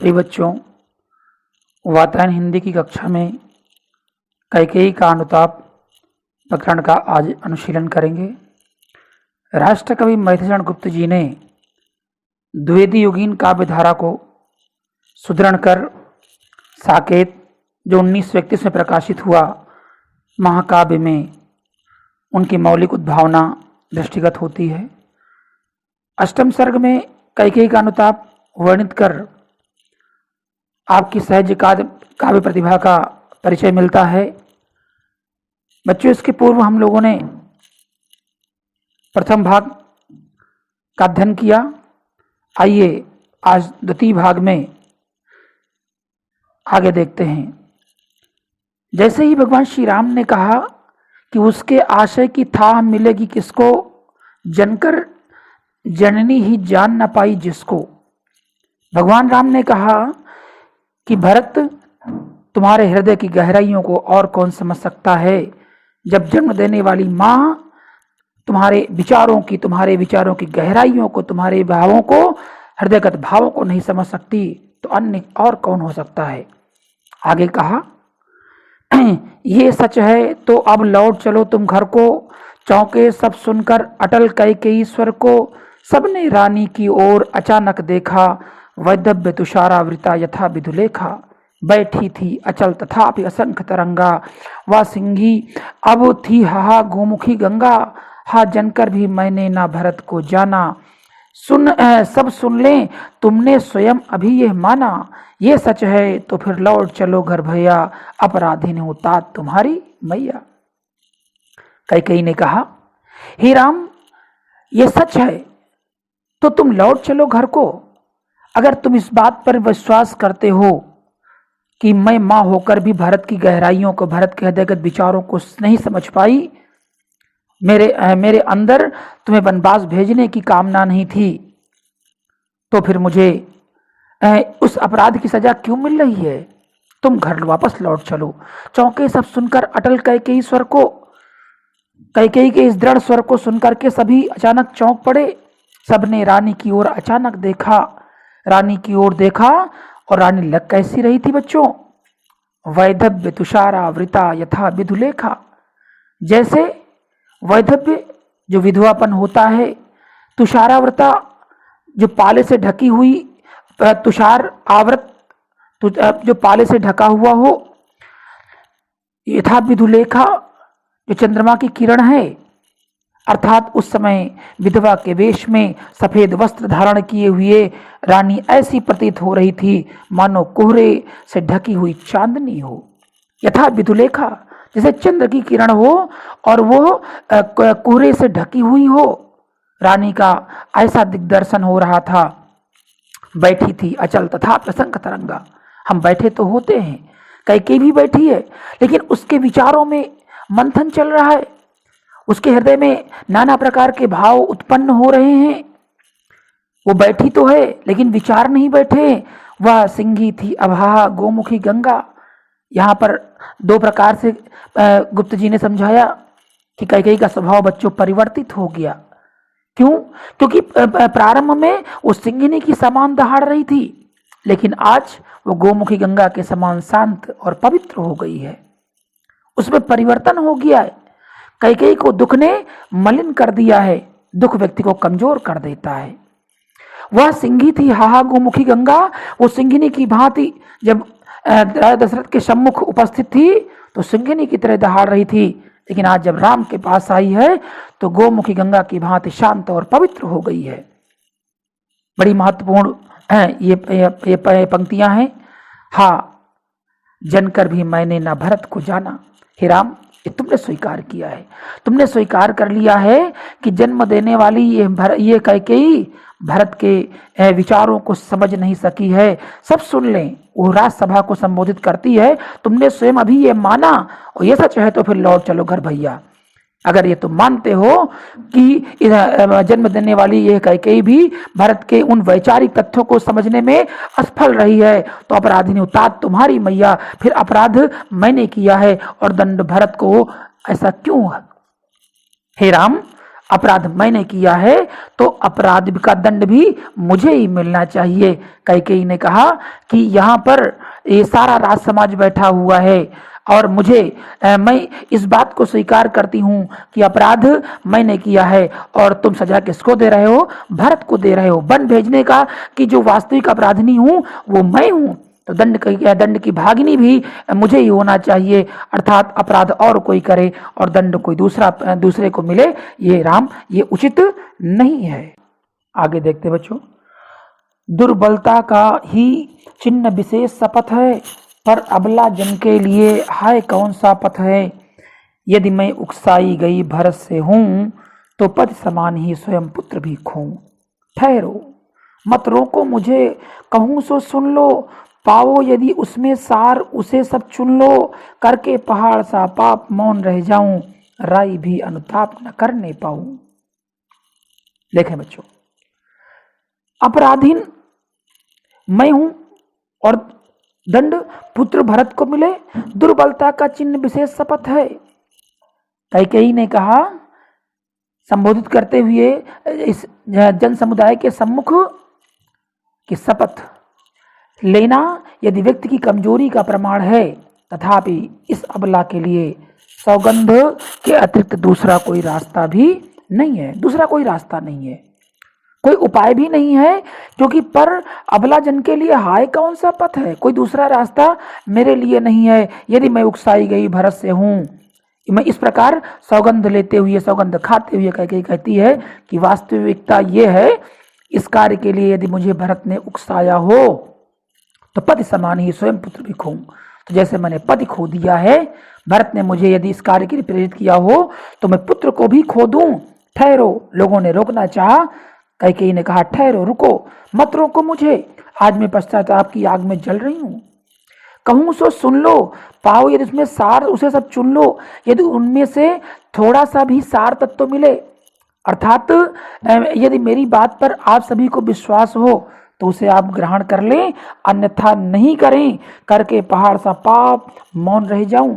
प्रिय बच्चों, वातायन हिंदी की कक्षा में कैकेयी का अनुताप प्रकरण का आज अनुशीलन करेंगे। राष्ट्रकवि मैथिलीशरण गुप्त जी ने द्विवेदी युगीन काव्य धारा को सुदृढ़ कर साकेत जो 1931 में प्रकाशित हुआ महाकाव्य में उनकी मौलिक उद्भावना दृष्टिगत होती है। अष्टम सर्ग में कैकेयी का अनुताप वर्णित कर आपकी सहज काव्य प्रतिभा का परिचय मिलता है। बच्चों, इसके पूर्व हम लोगों ने प्रथम भाग का अध्ययन किया। आइए आज द्वितीय भाग में आगे देखते हैं। जैसे ही भगवान श्री राम ने कहा कि उसके आशय की थाह मिलेगी किसको, जनकर जननी ही जान न पाई जिसको। भगवान राम ने कहा कि भरत, तुम्हारे हृदय की गहराइयों को और कौन समझ सकता है। जब जन्म देने वाली माँ तुम्हारे विचारों की गहराइयों को, तुम्हारे भावों को, हृदयगत भावों को नहीं समझ सकती तो अन्य और कौन हो सकता है। आगे कहा, ये सच है तो अब लौट चलो तुम घर को। चौंके सब सुनकर अटल कैकेयी स्वर को। सबने रानी की ओर अचानक देखा, वैदव्य तुषारावृता यथा विधुलेखा। बैठी थी अचल तथापि असंख्य तरंगा, वह सिंही अब थी हाहा गोमुखी गंगा। हा जनकर भी मैंने ना भरत को जाना, सब सुन लें तुमने स्वयं अभी यह माना। ये सच है तो फिर लौट चलो घर भैया, अपराधी ने उतात तुम्हारी मैया। कैकेयी ने कहा, हे राम, ये सच है तो तुम लौट चलो घर को। अगर तुम इस बात पर विश्वास करते हो कि मैं मां होकर भी भरत की गहराइयों को, भरत के हृदयगत विचारों को नहीं समझ पाई, मेरे अंदर तुम्हें वनवास भेजने की कामना नहीं थी, तो फिर मुझे उस अपराध की सजा क्यों मिल रही है। तुम घर वापस लौट चलो। चौंके सब सुनकर अटल कैकेयी स्वर को, कैकेयी के इस दृढ़ स्वर को सुनकर के सभी अचानक चौंक पड़े। सबने रानी की ओर अचानक देखा। रानी की ओर देखा और रानी लग कैसी रही थी बच्चों, वैदव्य तुषारावृता यथा विधुलेखा। जैसे वैदव्य जो विधवापन होता है, तुषारावृता जो पाले से ढकी हुई, तुषार आवृत जो पाले से ढका हुआ हो, यथा विधुलेखा जो चंद्रमा की किरण है। अर्थात उस समय विधवा के वेश में सफेद वस्त्र धारण किए हुए रानी ऐसी प्रतीत हो रही थी मानो कोहरे से ढकी हुई चांदनी हो। यथा विधुलेखा जैसे चंद्र की किरण हो और वो कोहरे से ढकी हुई हो। रानी का ऐसा दिग्दर्शन हो रहा था। बैठी थी अचल तथा प्रसंग तरंगा। हम बैठे तो होते हैं, कैकेयी भी बैठी है, लेकिन उसके विचारों में मंथन चल रहा है। उसके हृदय में नाना प्रकार के भाव उत्पन्न हो रहे हैं। वो बैठी तो है लेकिन विचार नहीं बैठे। वह सिंही थी अभाहा गोमुखी गंगा। यहाँ पर दो प्रकार से गुप्त जी ने समझाया कि कैकेयी का स्वभाव बच्चों परिवर्तित हो गया। क्यों? क्योंकि प्रारंभ में वो सिंहिनी की समान दहाड़ रही थी, लेकिन आज वो गोमुखी गंगा के समान शांत और पवित्र हो गई है। उसमें परिवर्तन हो गया है। कैकेयी को दुख ने मलिन कर दिया है। दुख व्यक्ति को कमजोर कर देता है। वह सिंही थी हाहा गोमुखी गंगा। वो सिंहिनी की भांति जब राजा दशरथ के सम्मुख उपस्थित थी तो सिंहिनी की तरह दहाड़ रही थी, लेकिन आज जब राम के पास आई है तो गोमुखी गंगा की भांति शांत और पवित्र हो गई है। बड़ी महत्वपूर्ण ये पंक्तियां हैं। हाँ, जनकर भी मैंने ना भरत को जाना। हे राम, ये तुमने स्वीकार किया है, तुमने स्वीकार कर लिया है कि जन्म देने वाली ये कैकेयी भरत के विचारों को समझ नहीं सकी है। सब सुन लें, वो राजसभा को संबोधित करती है। तुमने स्वयं अभी ये माना और ये सच है तो फिर लौट चलो घर भैया। अगर ये तुम मानते हो कि जन्म देने वाली यह कैकेयी भी भरत के उन वैचारिक तथ्यों को समझने में असफल रही है तो अपराधी ने उतात तुम्हारी मैया। फिर अपराध मैंने किया है और दंड भरत को। ऐसा क्यों? हे राम, अपराध मैंने किया है तो अपराध का दंड भी मुझे ही मिलना चाहिए। कैकेयी ने कहा कि यहाँ पर ये सारा राज समाज बैठा हुआ है और मैं इस बात को स्वीकार करती हूँ कि अपराध मैंने किया है और तुम सजा किसको दे रहे हो? भरत को दे रहे हो। वन भेजने का कि जो वास्तविक अपराधिनी हूँ वो मैं हूँ, तो दंड की भागिनी भी मुझे ही होना चाहिए, अर्थात अपराध और कोई करे और दंड कोई दूसरे को मिले, ये उचित नहीं है। आगे देखते बच्चों, दुर्बलता का ही चिन्ह विशेष शपथ है, पर अबला जन के लिए हाय कौन सा पथ है। यदि मैं उकसाई गई भरत से हूँ, तो पति समान ही स्वयं पुत्र भी खोऊं। ठहरो मत रोको मुझे, कहूँ सो सुन लो, पाओ यदि उसमें सार उसे सब चुन लो। करके पहाड़ सा पाप मौन रह जाऊं, राई भी अनुताप न करने पाऊं। देखें बच्चों, अपराधीन मैं हूं और दंड पुत्र भरत को मिले, दुर्बलता का चिन्ह विशेष शपथ है। कैकेयी ने कहा, संबोधित करते हुए इस जन समुदाय के सम्मुख, कि शपथ लेना यदि व्यक्ति की कमजोरी का प्रमाण है, तथापि इस अबला के लिए सौगंध के अतिरिक्त दूसरा कोई रास्ता भी नहीं है, दूसरा कोई रास्ता नहीं है, कोई उपाय भी नहीं है, क्योंकि पर अबला जन के लिए हाय कौन सा पथ है, कोई दूसरा रास्ता मेरे लिए नहीं है। यदि मैं उकसाई गई भरत से हूँ, मैं इस प्रकार सौगंध लेते हुए, सौगंध खाते हुए कहती है कि वास्तविकता ये है, इस कार्य के लिए यदि मुझे भरत ने उकसाया हो तो पति समान ही स्वयं पुत्र भी खोऊं। तो जैसे मैंने पति खो दिया है, भरत ने मुझे यदि इस कार्य के लिए प्रेरित किया हो तो मैं पुत्र को भी खो दूं। ठहरो, लोगों ने रोकना चाहा, कैकेयी ने कहा ठहरो, रुको, मत रोको मुझे, आज मैं पश्चाताप की आग में जल रही हूं। कहूं सो सुन लो, पाओ यदि उसमें सार उसे सब चुन लो, यदि उनमें से थोड़ा सा भी सार तत्व मिले, अर्थात यदि मेरी बात पर आप सभी को विश्वास हो तो उसे आप ग्रहण कर लें, अन्यथा नहीं करें। करके पहाड़ सा पाप मौन रह जाऊं।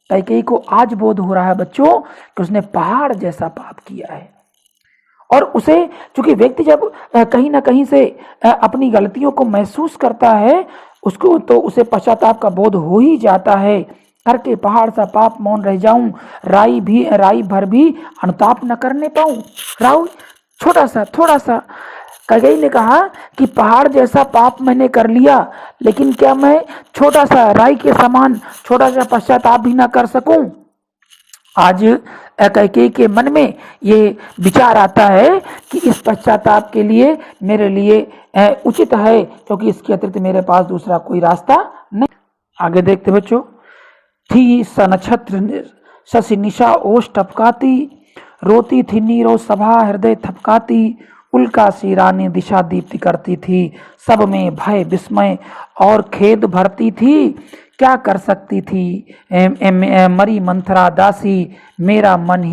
कैकेयी को आज बोध हो रहा है बच्चों कि उसने पहाड़ जैसा पाप किया है, और उसे, चूंकि व्यक्ति जब कहीं ना कहीं से अपनी गलतियों को महसूस करता है, उसको तो उसे पश्चाताप का बोध हो ही जाता है। करके पहाड़ सा पाप मौन रह जाऊं, राई भर भी अनुताप न करने पाऊं। राव छोटा सा, थोड़ा सा, कैकेयी ने कहा कि पहाड़ जैसा पाप मैंने कर लिया, लेकिन क्या मैं छोटा सा राई के समान छोटा सा पश्चाताप भी ना कर सकूं? आज कैकेयी के मन में ये विचार आता है कि इस पश्चाताप के लिए मेरे लिए उचित है, क्योंकि इसके अतिरिक्त मेरे पास दूसरा कोई रास्ता नहीं। आगे देखते बच्चों, थी सनक्षत्र शशि निशा ओष टपकाती, रोती थी नीरो सभा हृदय थपकाती, उल्का सी रानी दिशा दीप्ति करती थी, सब में भय विस्मय और खेद भरती थी। क्या कर सकती थी मरी मंथरा दासी, मेरा मन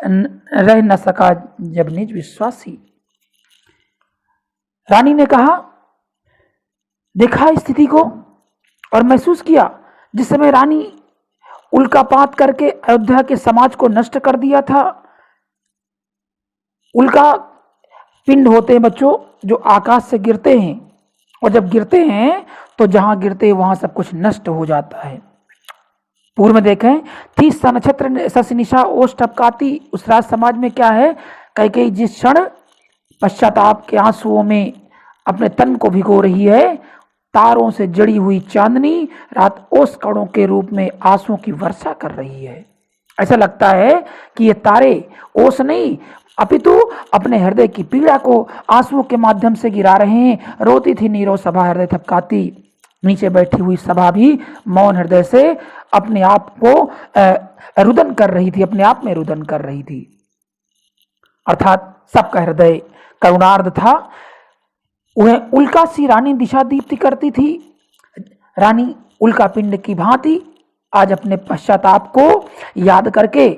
रह न सका जब निज विश्वासी। रानी ने कहा, देखा स्थिति को और महसूस किया, जिस समय रानी उल्कापात करके अयोध्या के समाज को नष्ट कर दिया था। उल्का पिंड होते हैं बच्चों, जो आकाश से गिरते हैं, और जब गिरते हैं तो जहां गिरते हैं वहां सब कुछ नष्ट हो जाता है। पूर्व में देखें, थी सनक्षत्र शशि निशा ओष टपकाती, उस राज समाज में क्या है, कैकेयी जिस क्षण पश्चाताप के आंसुओं में अपने तन को भिगो रही है, तारों से जड़ी हुई चांदनी रात ओस कणों के रूप में आंसुओं की वर्षा कर रही है। ऐसा लगता है कि ये तारे ओस नहीं, अपितु अपने हृदय की पीड़ा को आंसुओं के माध्यम से गिरा रहे हैं। रोती थी नीरो सभा हृदय थपकाती, नीचे बैठी हुई सभा भी मौन हृदय से अपने आप को रुदन कर रही थी, अपने आप में रुदन कर रही थी, अर्थात सबका हृदय करुणार्ध था। वह उल्का सी रानी दिशा दीप्ति करती थी। रानी उल्का पिंड की भांति आज अपने पश्चाताप को याद करके,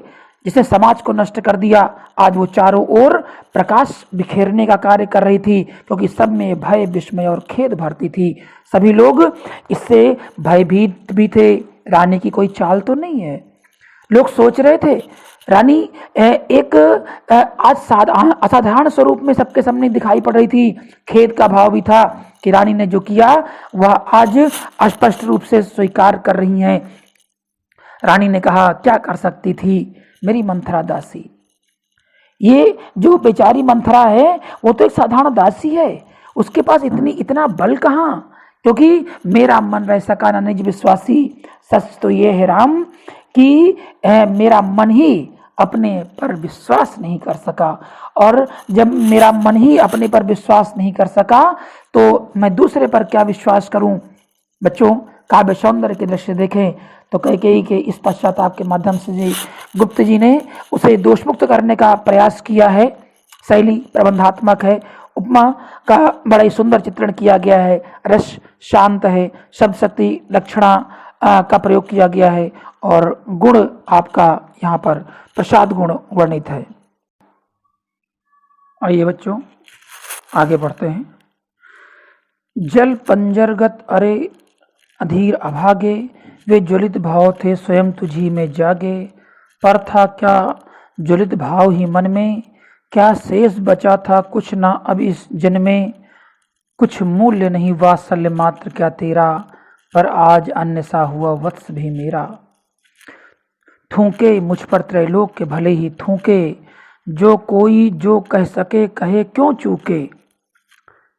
जिसने समाज को नष्ट कर दिया, आज वो चारों ओर प्रकाश बिखेरने का कार्य कर रही थी, क्योंकि सब में भय विस्मय और खेद भरती थी। सभी लोग इससे भयभीत भी थे, रानी की कोई चाल तो नहीं है, लोग सोच रहे थे रानी एक आज असाधारण स्वरूप में सबके सामने दिखाई पड़ रही थी। खेद का भाव भी था कि रानी ने जो किया वह आज स्पष्ट रूप से स्वीकार कर रही हैं। रानी ने कहा, क्या कर सकती थी मेरी मंथरा दासी। ये जो बेचारी मंथरा है वो तो एक साधारण दासी है, उसके पास इतना बल कहाँ, क्योंकि मेरा मन रह सका न निज विश्वासी। सच तो ये है राम कि मेरा मन ही अपने पर विश्वास नहीं कर सका, और जब मेरा मन ही अपने पर विश्वास नहीं कर सका तो मैं दूसरे पर क्या विश्वास करूं। बच्चों, काव्य सौंदर्य के दृश्य देखें तो कैकेयी के इस पश्चाताप के माध्यम से जी गुप्त जी ने उसे दोषमुक्त करने का प्रयास किया है। शैली प्रबंधात्मक है, उपमा का बड़ा ही सुंदर चित्रण किया गया है, रस शांत है, शब्द शक्ति लक्षणा का प्रयोग किया गया है, और गुण आपका यहाँ पर प्रसाद गुण वर्णित है। आइए बच्चों आगे बढ़ते हैं। जल पंजरगत अरे अधीर अभागे, वे ज्वलित भाव थे स्वयं तुझी में जागे। पर था क्या ज्वलित भाव ही मन में, क्या शेष बचा था कुछ ना अब इस जन्म में। कुछ मूल्य नहीं वात्सल्य मात्र क्या तेरा, पर आज अन्य सा हुआ वत्स भी मेरा। थूके मुझ पर त्रैलोक के भले ही थूके, जो कोई जो कह सके कहे क्यों चूके।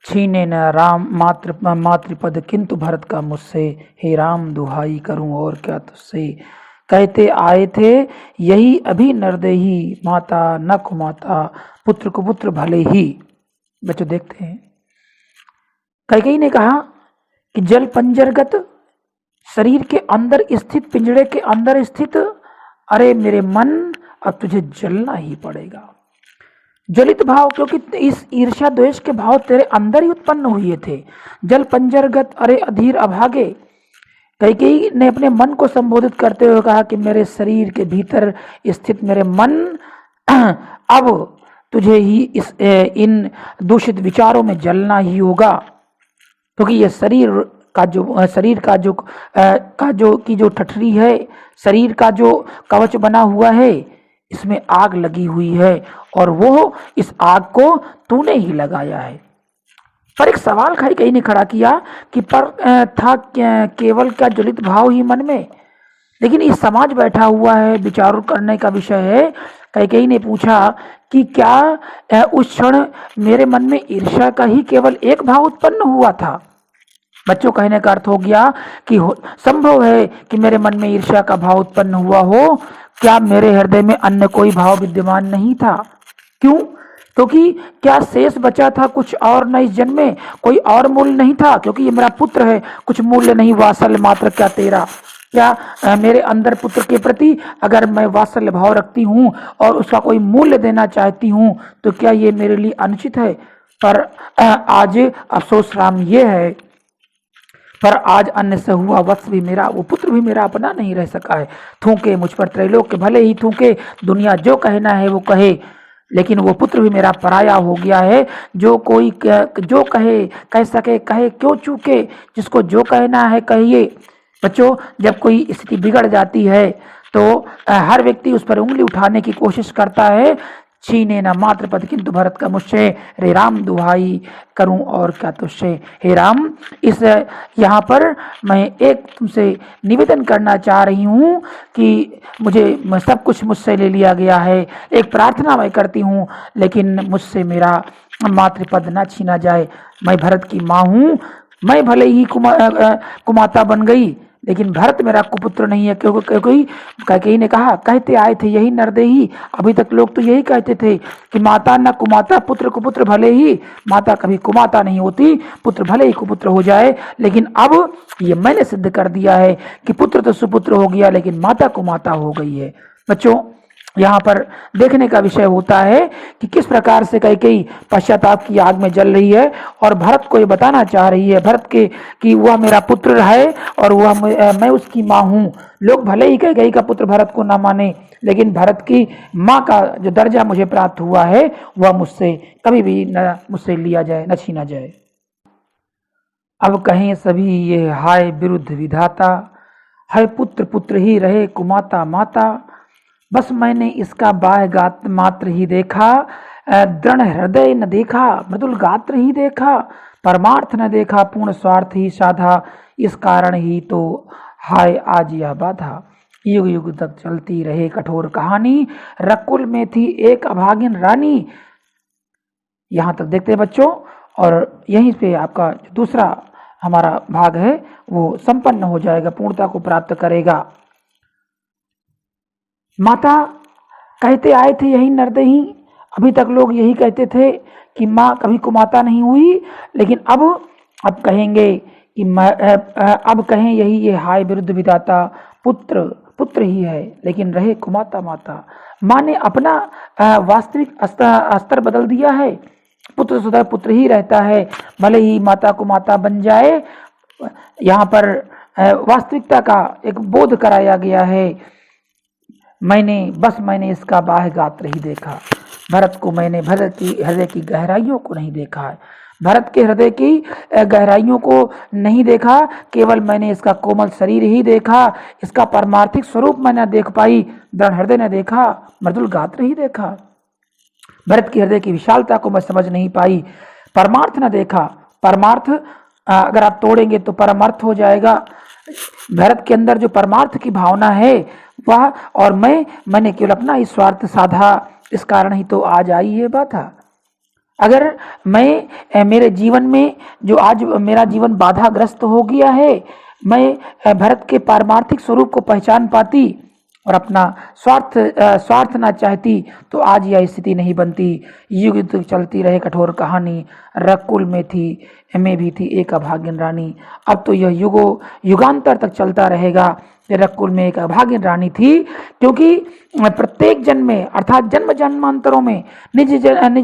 छीने न राम मातृपद किंतु भरत का मुझसे, हे राम दुहाई करूं और क्या तुझसे। कहते आए थे यही अभी नरदेही, माता न कुमाता पुत्र को पुत्र भले ही। बच्चों देखते हैं, कैकेयी ने कहा कि जल पंजरगत, शरीर के अंदर स्थित, पिंजड़े के अंदर स्थित, अरे मेरे मन अब तुझे जलना ही पड़ेगा। ज्वलित भाव, क्योंकि इस ईर्ष्या द्वेष के भाव तेरे अंदर ही उत्पन्न हुए थे। जल पंजरगत अरे अधीर अभागे, कैकेयी ने अपने मन को संबोधित करते हुए कहा कि मेरे शरीर के भीतर स्थित मेरे मन, अब तुझे ही इन दूषित विचारों में जलना ही होगा, क्योंकि ये शरीर का जो ठठरी है, शरीर का जो कवच बना हुआ है, इसमें आग लगी हुई है, और वो इस आग को तूने ही लगाया है। पर एक सवाल कैकेयी ने खड़ा किया कि पर था केवल क्या ज्वलित भाव ही मन में, लेकिन इस समाज बैठा हुआ है, विचार करने का विषय है। कैकेयी ने पूछा कि क्या उस क्षण मेरे मन में ईर्ष्या का ही केवल एक भाव उत्पन्न हुआ था। बच्चों, कहने का अर्थ हो गया कि संभव है कि मेरे मन में ईर्ष्या का भाव उत्पन्न हुआ हो, क्या मेरे हृदय में अन्य कोई भाव विद्यमान नहीं था। क्यों? क्योंकि क्या शेष बचा था कुछ और न इस जन्म में, कोई और मूल्य नहीं था, क्योंकि ये मेरा पुत्र है, कुछ मूल्य नहीं वात्सल्य मात्र क्या तेरा। क्या मेरे अंदर पुत्र के प्रति अगर मैं वात्सल्य भाव रखती हूँ और उसका कोई मूल्य देना चाहती हूँ तो क्या ये मेरे लिए अनुचित है। पर आज अफसोस राम ये है, पर आज अन्य से हुआ वत्स भी मेरा, वो पुत्र भी मेरा अपना नहीं रह सका है। थूके मुझ पर त्रैलोक के भले ही थूके, दुनिया जो कहना है वो कहे, लेकिन वो पुत्र भी मेरा पराया हो गया है। जो कोई जो कह सके कहे क्यों चूके, जिसको जो कहना है कहिए। बच्चों, जब कोई स्थिति बिगड़ जाती है तो हर व्यक्ति उस पर उंगली उठाने की कोशिश करता है। छीने न मात्र पद किंतु भरत का मुझसे, रे राम दुहाई करूं और क्या तुझसे। हे राम, इस यहाँ पर मैं एक तुमसे निवेदन करना चाह रही हूँ कि सब कुछ मुझसे ले लिया गया है। एक प्रार्थना मैं करती हूँ, लेकिन मुझसे मेरा मातृपद न छीना जाए। मैं भरत की माँ हूँ, मैं भले ही कुमाता बन गई, लेकिन भरत मेरा कुपुत्र नहीं है। क्योंकि कैकेयी ने कहा, कहते आए थे यही नरदेही। अभी तक लोग तो यही कहते थे कि माता न कुमाता पुत्र कुपुत्र भले ही, माता कभी कुमाता नहीं होती, पुत्र भले ही कुपुत्र हो जाए। लेकिन अब ये मैंने सिद्ध कर दिया है कि पुत्र तो सुपुत्र हो गया, लेकिन माता कुमाता हो गई है। बच्चों, यहाँ पर देखने का विषय होता है कि किस प्रकार से कैकेयी पश्चाताप की आग में जल रही है और भरत को ये बताना चाह रही है, भरत के कि वह मेरा पुत्र है और वह मैं उसकी माँ हूँ। लोग भले ही कैकेयी का पुत्र भरत को ना माने, लेकिन भरत की माँ का जो दर्जा मुझे प्राप्त हुआ है वह मुझसे कभी भी न मुझसे लिया जाए, न छीना जाए। अब कहें सभी ये हाय विरुद्ध विधाता, है पुत्र पुत्र ही रहे कुमाता माता। बस मैंने इसका बाह्य गात्र मात्र ही देखा, दृढ़ हृदय न देखा, मृदुल गात्र ही देखा, परमार्थ न देखा, पूर्ण स्वार्थ ही साधा, इस कारण ही तो हाय आज यह बाधा। युग युग तक चलती रहे कठोर कहानी, रकुल में थी एक अभागिन रानी। यहाँ तक देखते हैं बच्चों, और यहीं पे आपका जो दूसरा हमारा भाग है वो संपन्न हो जाएगा, पूर्णता को प्राप्त करेगा। माता कहते आए थे यही नरदेही, अभी तक लोग यही कहते थे कि माँ कभी कुमाता नहीं हुई, लेकिन अब कहेंगे कि अब कहें यही ये हाय विरुद्ध विधाता, पुत्र पुत्र ही है लेकिन रहे कुमाता माता। माँ ने अपना वास्तविक स्तर बदल दिया है, पुत्र सदा पुत्र ही रहता है, भले ही माता को माता बन जाए। यहाँ पर वास्तविकता का एक बोध कराया गया है। मैंने इसका बाह्य गात्र ही देखा, भरत को मैंने भरत की हृदय की गहराइयों को नहीं देखा है, भरत के हृदय की गहराइयों को नहीं देखा, केवल मैंने इसका कोमल शरीर ही देखा, इसका परमार्थिक स्वरूप मैं न देख पाई, दृढ़ हृदय न देखा, मृदुल गात्र ही देखा, भरत की हृदय की विशालता को मैं समझ नहीं पाई, परमार्थ न देखा। परमार्थ अगर आप तोड़ेंगे तो परमार्थ हो जाएगा। भरत के अंदर जो परमार्थ की भावना है वह, और मैंने केवल अपना ही स्वार्थ साधा, इस कारण ही तो आज आई ये बाधा। अगर मैं मेरे जीवन में जो आज मेरा जीवन बाधाग्रस्त हो गया है, मैं भरत के पारमार्थिक स्वरूप को पहचान पाती और अपना स्वार्थ ना चाहती तो आज यह स्थिति नहीं बनती। युग युग चलती रहे कठोर कहानी, रकुल में भी थी एक अभागिन रानी। अब तो यह युगांतर तक चलता रहेगा। रकुल में एक अभागिन रानी थी, क्योंकि प्रत्येक जन्म में अर्थात जन्म जन्मांतरों में निज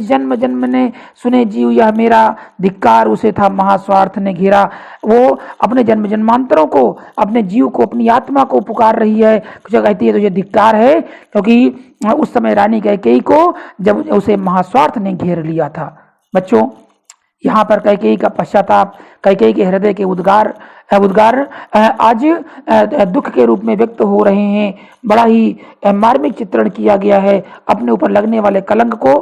जन्म ने सुने जीव यह मेरा, धिक्कार उसे था महास्वार्थ ने घेरा। वो अपने जन्म जन्मांतरों को, अपने जीव को, अपनी आत्मा को पुकार रही है, जो कहती है तो ये धिक्कार है, क्योंकि उस समय रानी कैकेयी को जब उसे महास्वार्थ ने घेर लिया था। बच्चों, यहाँ पर कैकेयी का पश्चाताप, कैकेयी के हृदय के उद्गार आज दुख के रूप में व्यक्त हो रहे हैं। बड़ा ही मार्मिक चित्रण किया गया है अपने ऊपर लगने वाले कलंक को,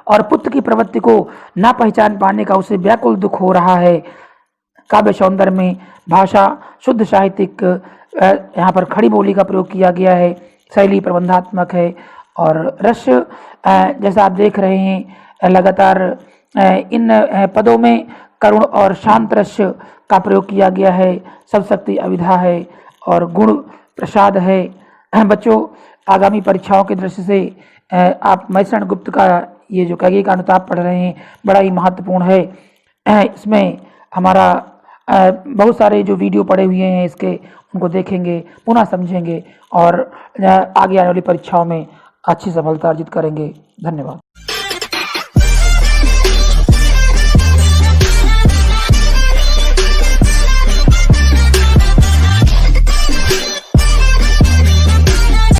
और पुत्र की प्रवृत्ति को ना पहचान पाने का उसे व्याकुल दुख हो रहा है। काव्य सौंदर्य में भाषा शुद्ध साहित्यिक, यहाँ पर खड़ी बोली का प्रयोग किया गया है, शैली प्रबंधात्मक है, और रस जैसा आप देख रहे हैं लगातार इन पदों में करुण और शांत रस का प्रयोग किया गया है। सब शक्ति अविधा है और गुण प्रसाद है। बच्चों, आगामी परीक्षाओं के दृष्टि से आप मैसण गुप्त का ये जो कैकेयी का अनुताप पढ़ रहे हैं बड़ा ही महत्वपूर्ण है। इसमें हमारा बहुत सारे जो वीडियो पड़े हुए हैं इसके, उनको देखेंगे, पुनः समझेंगे और आगे आने वाली परीक्षाओं में अच्छी सफलता अर्जित करेंगे। धन्यवाद।